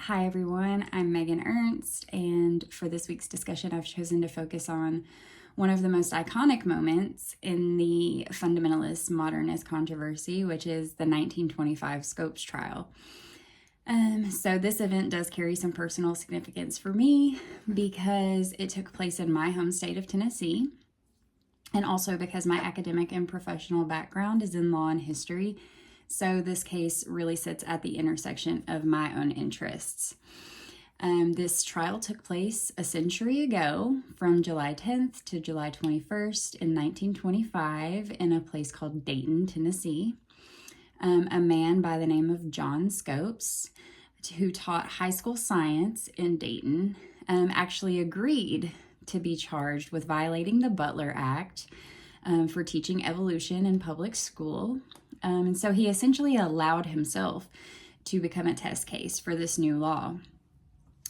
Hi everyone, I'm Megan Ernst, and for this week's discussion, I've chosen to focus on one of the most iconic moments in the fundamentalist modernist controversy, which is the 1925 Scopes trial. So this event does carry some personal significance for me because it took place in my home state of Tennessee, and also because my academic and professional background is in law and history. So this case really sits at the intersection of my own interests. This trial took place a century ago, from July 10th to July 21st in 1925 in a place called Dayton, Tennessee. A man by the name of John Scopes, who taught high school science in Dayton, actually agreed to be charged with violating the Butler Act for teaching evolution in public school. And so he essentially allowed himself to become a test case for this new law.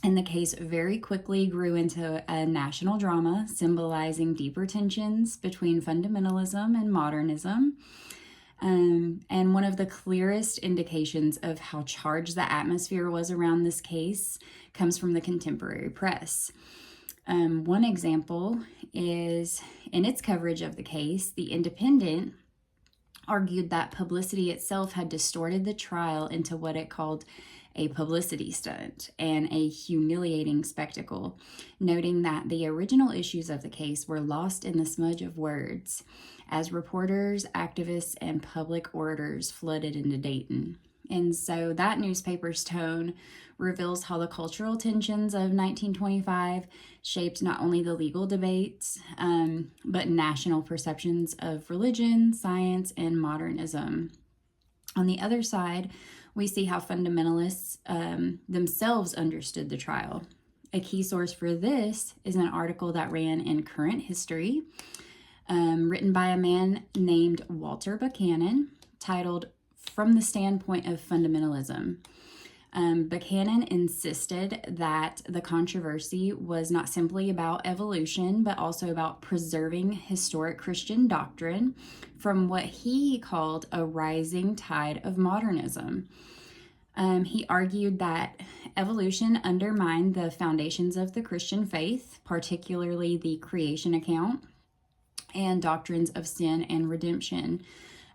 And the case very quickly grew into a national drama symbolizing deeper tensions between fundamentalism and modernism. And one of the clearest indications of how charged the atmosphere was around this case comes from the contemporary press. One example is in its coverage of the case, The Independent argued that publicity itself had distorted the trial into what it called a publicity stunt and a humiliating spectacle, noting that the original issues of the case were lost in the smudge of words as reporters, activists, and public orators flooded into Dayton. And so that newspaper's tone reveals how the cultural tensions of 1925 shaped not only the legal debates, but national perceptions of religion, science, and modernism. On the other side, we see how fundamentalists themselves understood the trial. A key source for this is an article that ran in Current History, written by a man named Walter Buchanan, titled From the Standpoint of Fundamentalism. Buchanan insisted that the controversy was not simply about evolution, but also about preserving historic Christian doctrine from what he called a rising tide of modernism. He argued that evolution undermined the foundations of the Christian faith, particularly the creation account and doctrines of sin and redemption.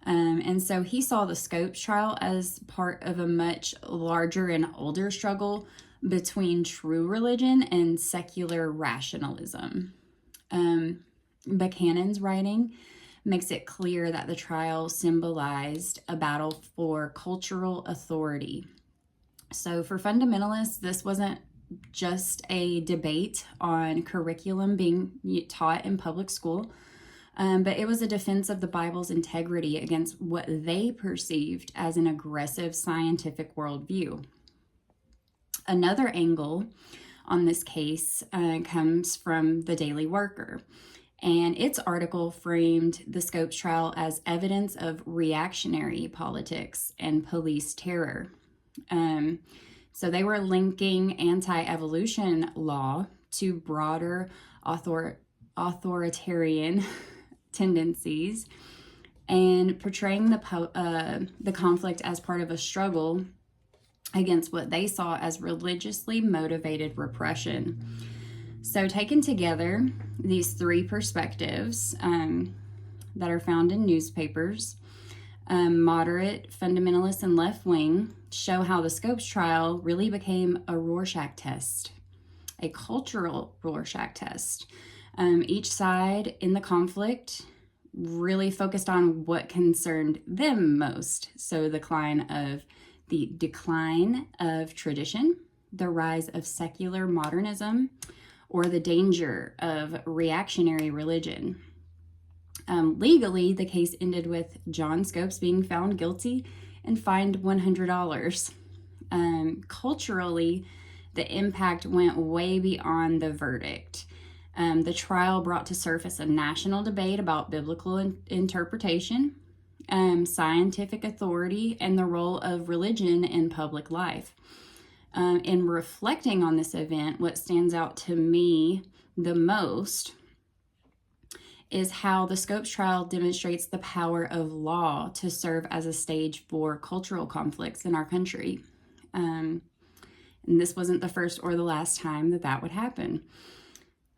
And so he saw the Scopes trial as part of a much larger and older struggle between true religion and secular rationalism. Buchanan's writing makes it clear that the trial symbolized a battle for cultural authority. So for fundamentalists, this wasn't just a debate on curriculum being taught in public school, but it was a defense of the Bible's integrity against what they perceived as an aggressive scientific worldview. Another angle on this case comes from the Daily Worker, and its article framed the Scopes trial as evidence of reactionary politics and police terror. So they were linking anti-evolution law to broader authoritarian tendencies and portraying the conflict as part of a struggle against what they saw as religiously motivated repression. So taken together, these three perspectives that are found in newspapers, moderate, fundamentalist, and left-wing, show how the Scopes trial really became a Rorschach test, a cultural Rorschach test. Each side in the conflict really focused on what concerned them most. So the decline of tradition, the rise of secular modernism, or the danger of reactionary religion. Legally, the case ended with John Scopes being found guilty and fined $100. Culturally, the impact went way beyond the verdict. The trial brought to surface a national debate about biblical interpretation, scientific authority, and the role of religion in public life. In reflecting on this event, what stands out to me the most is how the Scopes trial demonstrates the power of law to serve as a stage for cultural conflicts in our country. And this wasn't the first or the last time that that would happen.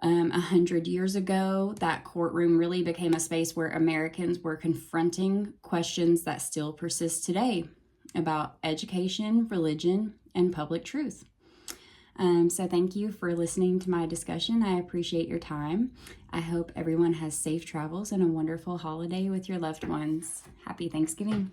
100 years ago, that courtroom really became a space where Americans were confronting questions that still persist today about education, religion, and public truth. So thank you for listening to my discussion. I appreciate your time. I hope everyone has safe travels and a wonderful holiday with your loved ones. Happy Thanksgiving.